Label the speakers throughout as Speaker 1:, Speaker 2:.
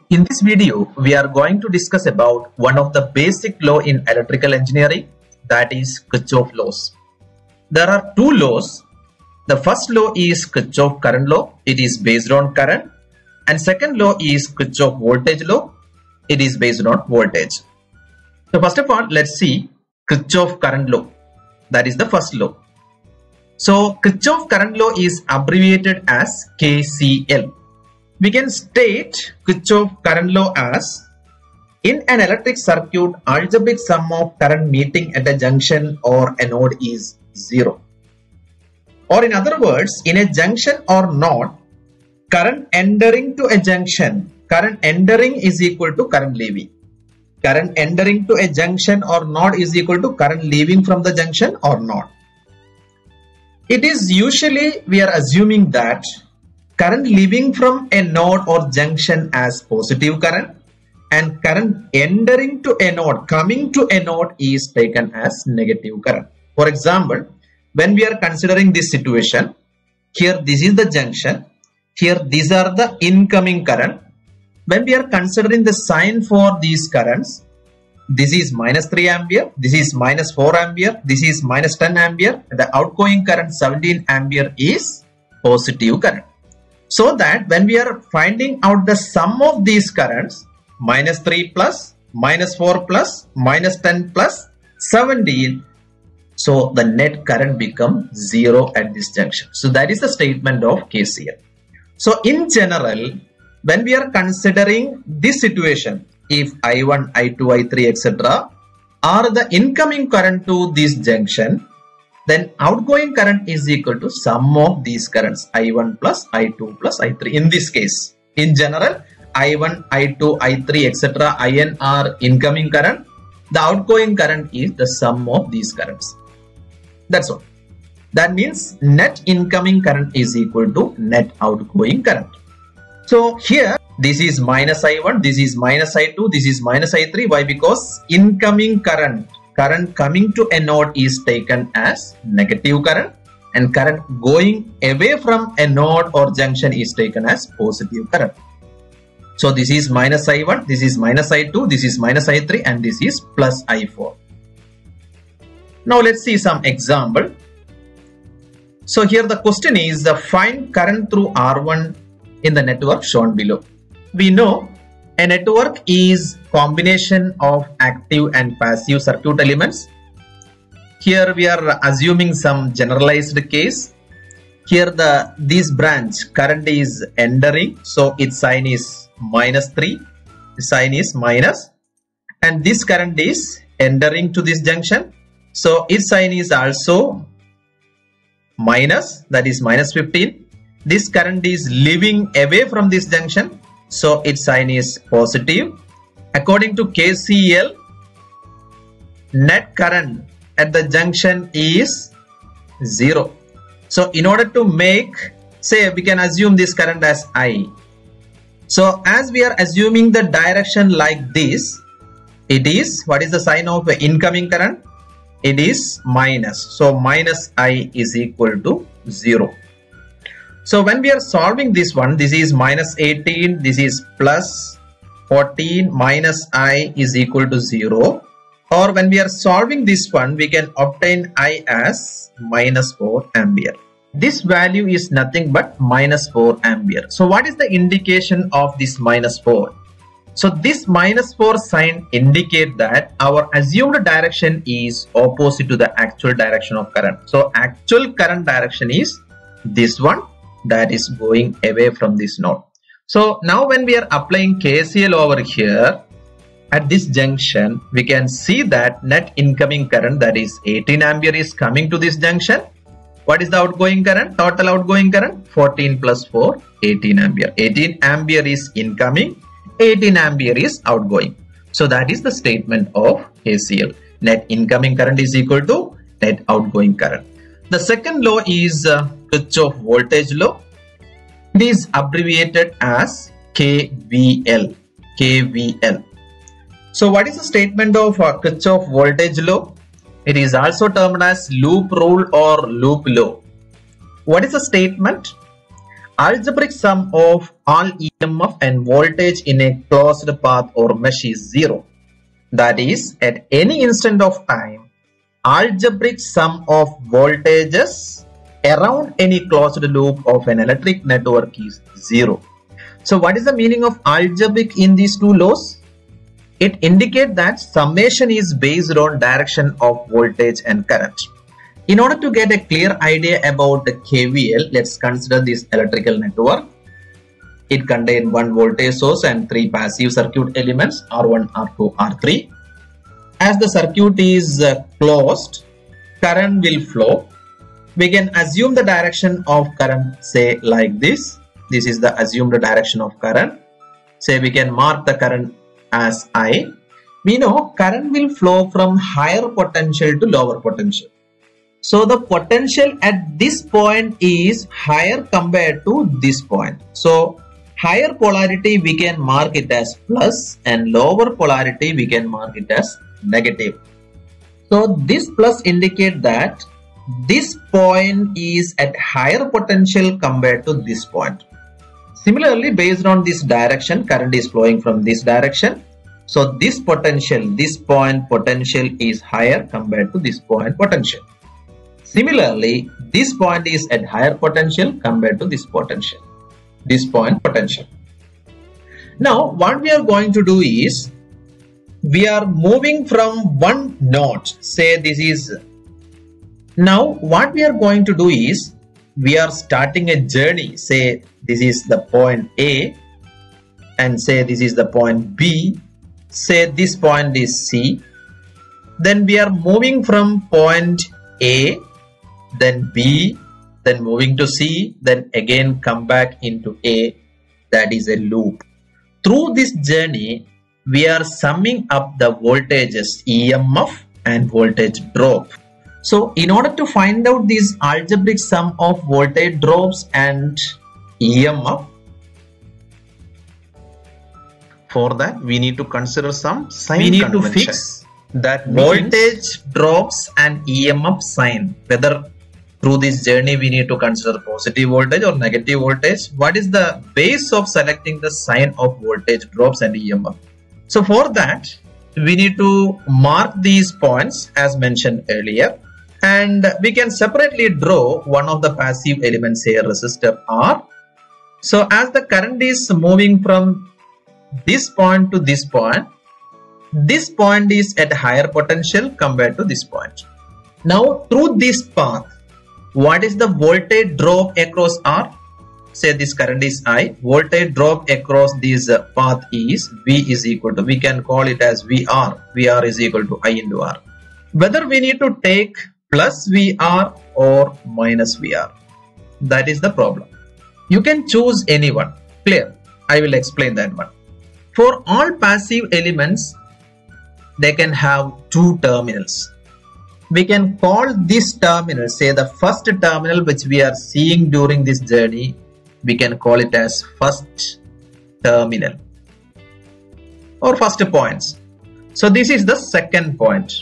Speaker 1: In this video, we are going to discuss about one of the basic law in electrical engineering, that is Kirchhoff laws. There are two laws. The first law is Kirchhoff current law. It is based on current. And second law is Kirchhoff voltage law. It is based on voltage. So first of all, let's see Kirchhoff current law. That is the first law. So Kirchhoff current law is abbreviated as KCL. We can state Kirchhoff current law as: in an electric circuit, algebraic sum of current meeting at a junction or a node is 0. Or in other words, in a junction or node, current entering to a junction, current entering is equal to current leaving. Current entering to a junction or node is equal to current leaving from the junction or node. It is usually, we are assuming that current leaving from a node or junction as positive current, and current entering to a node, coming to a node, is taken as negative current. For example, when we are considering this situation, here this is the junction, here these are the incoming current. When we are considering the sign for these currents, this is minus 3 ampere, this is minus 4 ampere, this is minus 10 ampere, the outgoing current 17 ampere is positive current. So that when we are finding out the sum of these currents, minus 3 plus, minus 4 plus, minus 10 plus, 17, so the net current becomes 0 at this junction. So that is the statement of KCL. So in general, when we are considering this situation, if I1, I2, I3, etc. are the incoming current to this junction, then outgoing current is equal to sum of these currents, I1 plus I2 plus I3. In this case, in general, I1, I2, I3, etc. IN are incoming current. The outgoing current is the sum of these currents. That's all. That means net incoming current is equal to net outgoing current. So here, this is minus I1, this is minus I2, this is minus I3. Why? Because incoming current coming to a node is taken as negative current, and current going away from a node or junction is taken as positive current. So this is minus I1, this is minus I2, this is minus I3, and this is plus I4. Now let's see some example. So here the question is find current through R1 in the network shown below. We know a network is combination of active and passive circuit elements. Here we are assuming some generalized case. Here this branch current is entering, so its sign is minus 3, sign is minus, and this current is entering to this junction, so its sign is also minus, that is minus 15. This current is leaving away from this junction, so its sign is positive. According to KCL, net current at the junction is 0. So in order to make, say we can assume this current as I. So as we are assuming the direction like this, it is, what is the sign of the incoming current? It is minus. So minus I is equal to 0. So when we are solving this one, this is minus 18, this is plus 14, minus I is equal to 0. Or when we are solving this one, we can obtain I as minus 4 ampere. This value is nothing but minus 4 ampere. So what is the indication of this minus 4? So this minus 4 sign indicate that our assumed direction is opposite to the actual direction of current. So actual current direction is this one, that is going away from this node. So now when we are applying KCL over here at this junction, we can see that net incoming current, that is 18 ampere, is coming to this junction. What is the outgoing current? Total outgoing current 14 plus 4, 18 ampere. 18 ampere is incoming, 18 ampere is outgoing. So that is the statement of KCL. Net incoming current is equal to net outgoing current. The second law is Kirchhoff voltage law. It is abbreviated as KVL. KVL. So what is the statement of Kirchhoff voltage law? It is also termed as loop rule or loop law. What is the statement? algebraic sum of all EMF and voltage in a closed path or mesh is 0. That is, at any instant of time, algebraic sum of voltages around any closed loop of an electric network is 0. So what is the meaning of algebraic in these two laws? It indicates that summation is based on direction of voltage and current. In order to get a clear idea about the KVL, let's consider this electrical network. It contains one voltage source and three passive circuit elements R1, R2, R3. As the circuit is closed, current will flow. We can assume the direction of current, say like this. This is the assumed direction of current. Say we can mark the current as I. We know current will flow from higher potential to lower potential. So the potential at this point is higher compared to this point. So higher polarity we can mark it as plus and lower polarity we can mark it as negative. So this plus indicates that this point is at higher potential compared to this point. Similarly, based on this direction, current is flowing from this direction. So this potential, this point potential is higher compared to this point potential. Similarly, this point is at higher potential compared to this potential, this point potential. Now, what we are going to do is, we are moving from one node, say this is, now what we are going to do is, we are starting a journey, say this is the point A and say this is the point B, say this point is C. Then we are moving from point A, then B, then moving to C, then again come back into A. That is a loop. Through this journey, we are summing up the voltages EMF and voltage drop. So in order to find out this algebraic sum of voltage drops and EMF, for that we need to consider some sign convention. We need to fix that voltage drops and EMF sign. Whether through this journey we need to consider positive voltage or negative voltage. What is the base of selecting the sign of voltage drops and EMF? So for that we need to mark these points as mentioned earlier. And we can separately draw one of the passive elements here, resistor R. So as the current is moving from this point to this point is at higher potential compared to this point. Now through this path, what is the voltage drop across R? Say this current is I. Voltage drop across this path is V is equal to, we can call it as VR. VR is equal to I into R. Whether we need to take plus VR or minus VR, that is the problem. You can choose any one. Clear? I will explain that one. For all passive elements, they can have two terminals. We can call this terminal, say the first terminal which we are seeing during this journey, we can call it as first terminal or first points. So this is the second point.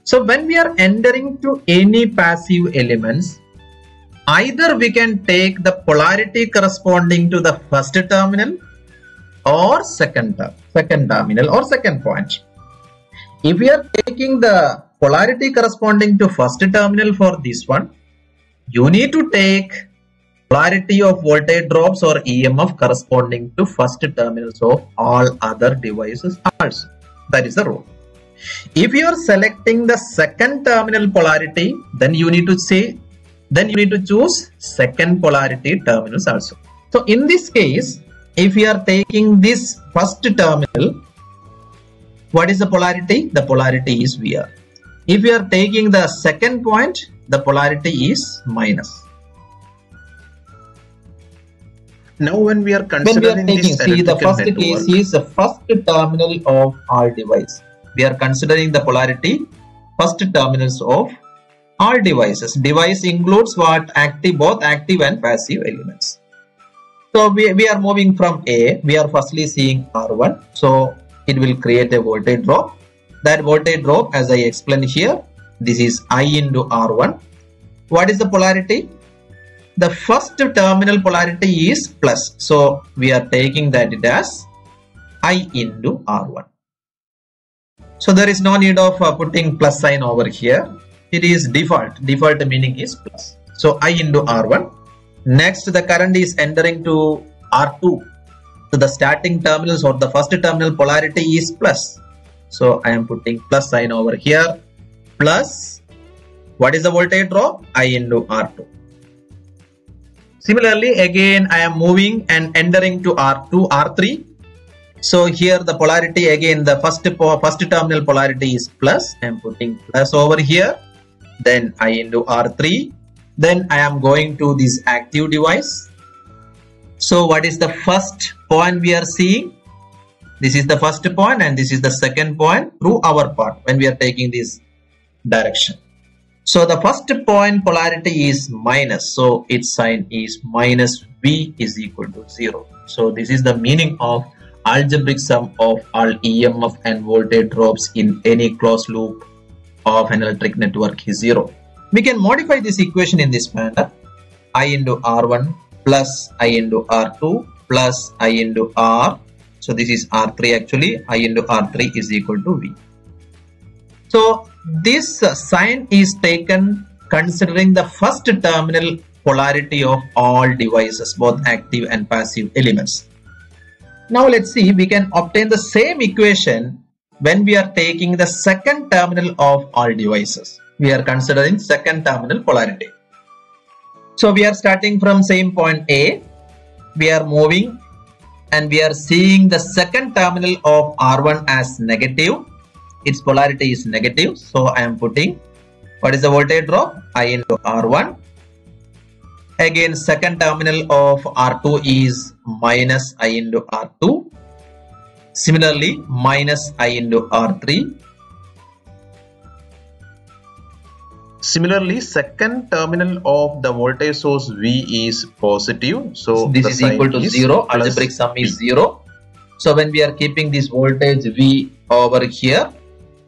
Speaker 1: So when we are entering to any passive elements, either we can take the polarity corresponding to the first terminal or second terminal or second point. If we are taking the polarity corresponding to first terminal for this one, you need to take polarity of voltage drops or EMF corresponding to first terminals of all other devices also. That is the rule. If you are selecting the second terminal polarity, then you need to choose second polarity terminals also. So in this case, if we are taking this first terminal, what is the polarity? The polarity is VR. If we are taking the second point, the polarity is minus. Now when we are considering this electrical network, the first case is the first terminal of our device. We are considering the polarity first terminals of all devices. Device includes what? Both active and passive elements. So we are moving from A. We are firstly seeing R1. So it will create a voltage drop. That voltage drop, as I explained here, this is I into R1. What is the polarity? The first terminal polarity is plus. So we are taking that it as I into R1. So there is no need of putting plus sign over here. It is default. Default meaning is plus. So I into R1. Next, the current is entering to R2. So the starting terminals or the first terminal polarity is plus. So I am putting plus sign over here. Plus, what is the voltage drop? I into R2. Similarly, again I am moving and entering to R2, R3. So here the polarity, again the first terminal polarity is plus. I am putting plus over here. Then I into R3. Then I am going to this active device. So what is the first point we are seeing? This is the first point and this is the second point through our part when we are taking this direction. So the first point polarity is minus. So its sign is minus V is equal to 0. So this is the meaning of algebraic sum of all EMF and voltage drops in any closed loop of an electric network is 0. We can modify this equation in this manner. I into R1 plus I into R2 plus I into R. So this is R3 actually. I into R3 is equal to V. So this sign is taken considering the first terminal polarity of all devices, both active and passive elements. Now let's see, we can obtain the same equation when we are taking the second terminal of all devices. We are considering second terminal polarity. So we are starting from same point A. We are moving and we are seeing the second terminal of R1 as negative. Its polarity is negative. So I am putting, what is the voltage drop? I into R1. Again, second terminal of R2 is minus I into R2. Similarly, minus I into R3. Similarly, second terminal of the voltage source V is positive. So this is equal to 0. Algebraic sum is 0. So when we are keeping this voltage V over here,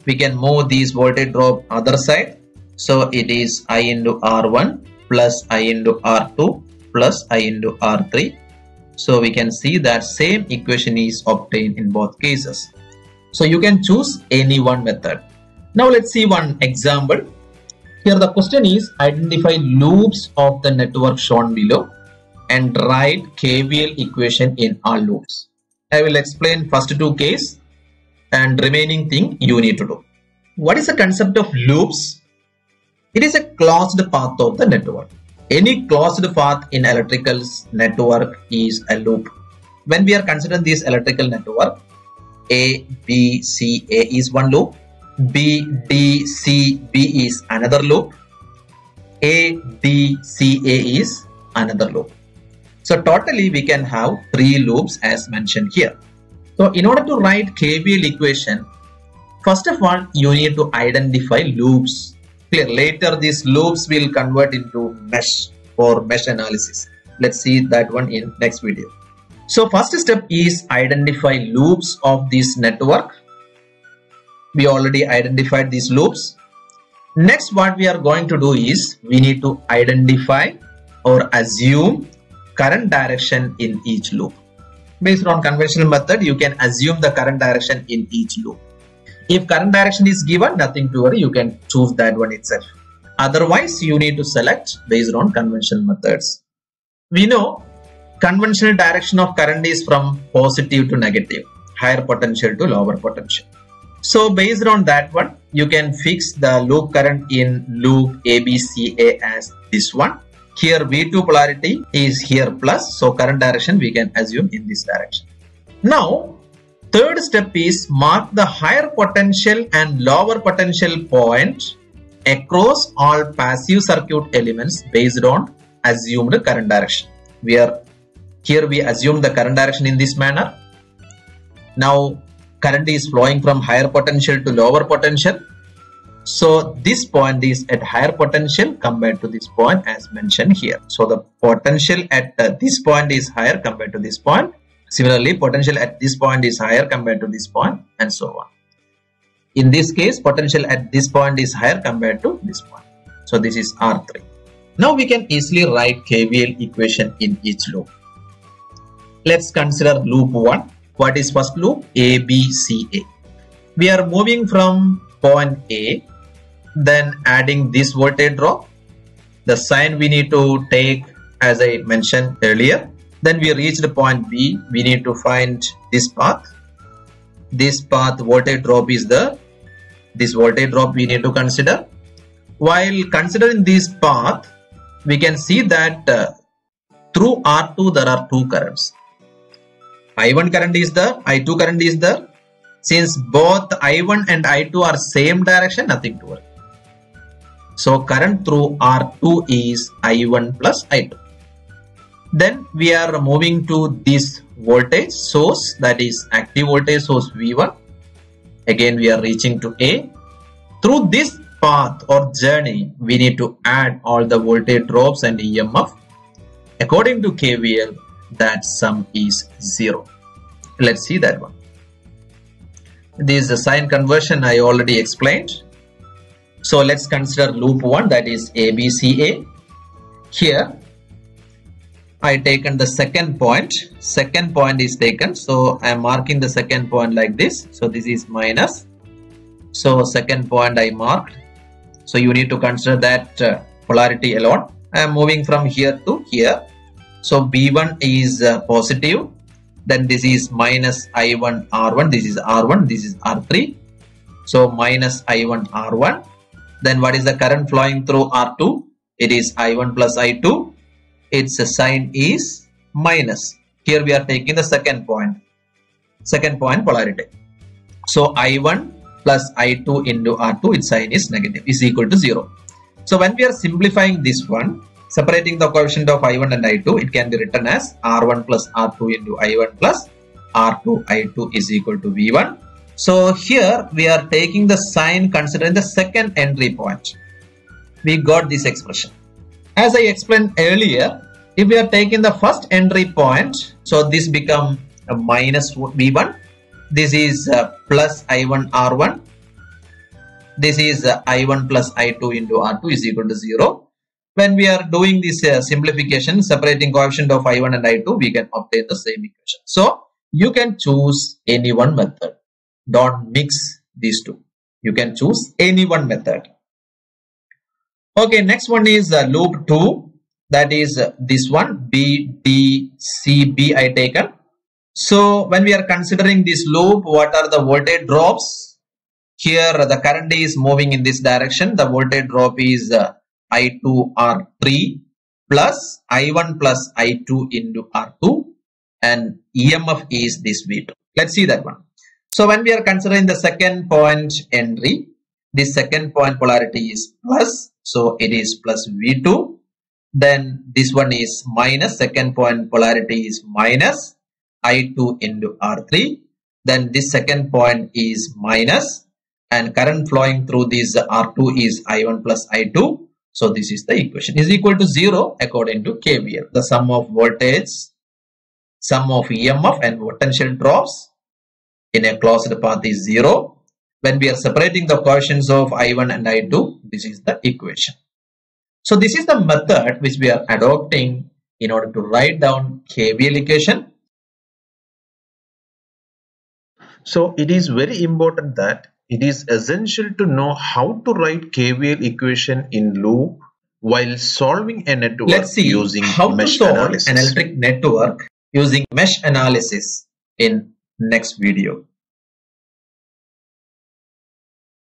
Speaker 1: we can move this voltage drop other side. So it is I into R1 plus I into R2 plus I into R3. So we can see that same equation is obtained in both cases. So you can choose any one method. Now let's see one example. Here the question is identify loops of the network shown below and write KVL equation in all loops. I will explain first two cases and remaining thing you need to do. What is the concept of loops? It is a closed path of the network. Any closed path in electrical network is a loop. When we are considering this electrical network, A, B, C, A is one loop. B, D, C, B is another loop. A, D, C, A is another loop. So totally we can have 3 loops as mentioned here. So in order to write KVL equation, first of all you need to identify loops. Clear. Later these loops will convert into mesh for mesh analysis. Let's see that one in next video. So first step is identify loops of this network. We already identified these loops. Next what we are going to do is we need to identify or assume current direction in each loop. Based on conventional method, you can assume the current direction in each loop. If current direction is given, nothing to worry, you can choose that one itself. Otherwise, you need to select based on conventional methods. We know conventional direction of current is from positive to negative, higher potential to lower potential. So based on that one, you can fix the loop current in loop ABCA as this one. Here V2 polarity is here plus, so current direction we can assume in this direction. Now, third step is mark the higher potential and lower potential point across all passive circuit elements based on assumed current direction. Here we assume the current direction in this manner. Now current is flowing from higher potential to lower potential. So this point is at higher potential compared to this point as mentioned here. So the potential at this point is higher compared to this point. Similarly, potential at this point is higher compared to this point and so on. In this case, potential at this point is higher compared to this point. So this is R3. Now we can easily write KVL equation in each loop. Let's consider loop 1. What is first loop? ABCA. We are moving from point A, then adding this voltage drop. The sign we need to take as I mentioned earlier. Then we reach the point B. We need to find this path. This path voltage drop is there. This voltage drop we need to consider. While considering this path, we can see that through R2 there are two currents. I1 current is there, I2 current is there. Since both I1 and I2 are same direction, nothing to worry. So current through R2 is I1 plus I2. Then we are moving to this voltage source, that is active voltage source V1. Again we are reaching to A. Through this path or journey, we need to add all the voltage drops and EMF. According to KVL, that sum is 0. Let's see that one. This is the sign conversion I already explained. So let's consider loop 1, that is ABCA. Here I taken the second point. Second point is taken. So I am marking the second point like this. So this is minus. So second point I marked. So you need to consider that polarity alone. I am moving from here to here. So B1 is positive. Then this is minus I1 R1. This is R1. This is R3. So minus I1 R1. Then what is the current flowing through R2? It is I1 plus I2. Its sign is minus. Here we are taking the second point. Second point polarity. So I1 plus I2 into R2, its sign is negative, is equal to 0. So when we are simplifying this one, separating the coefficient of I1 and I2, it can be written as R1 plus R2 into I1 plus R2 I2 is equal to V1. So here we are taking the sign considering the second entry point. We got this expression. As I explained earlier, if we are taking the first entry point, so this become a minus V1. This is plus I1 R1. This is I1 plus I2 into R2 is equal to 0. When we are doing this simplification, separating coefficient of I1 and I2, we can obtain the same equation. So you can choose any one method. Don't mix these two. You can choose any one method. Okay, next one is loop 2. That is this one, B, D, C, B I taken. So when we are considering this loop, what are the voltage drops? Here the current is moving in this direction. The voltage drop is I2 R3 plus I1 plus I2 into R2, and EMF is this V2. Let's see that one. So when we are considering the second point entry, this second point polarity is plus, so it is plus V2. Then this one is minus, second point polarity is minus I2 into R3. Then this second point is minus, and current flowing through this R2 is I1 plus I2. So this is the equation, is equal to 0 according to KVL. The sum of voltage, sum of EMF and potential drops in a closed path is 0. When we are separating the coefficients of I1 and I2, this is the equation. So this is the method which we are adopting in order to write down KVL equation.
Speaker 2: So it is very important that it is essential to know how to write KVL equation in loop while solving a network.
Speaker 1: Let's see
Speaker 2: using
Speaker 1: how to
Speaker 2: mesh
Speaker 1: solve
Speaker 2: analysis.
Speaker 1: an electric network using mesh analysis in next video.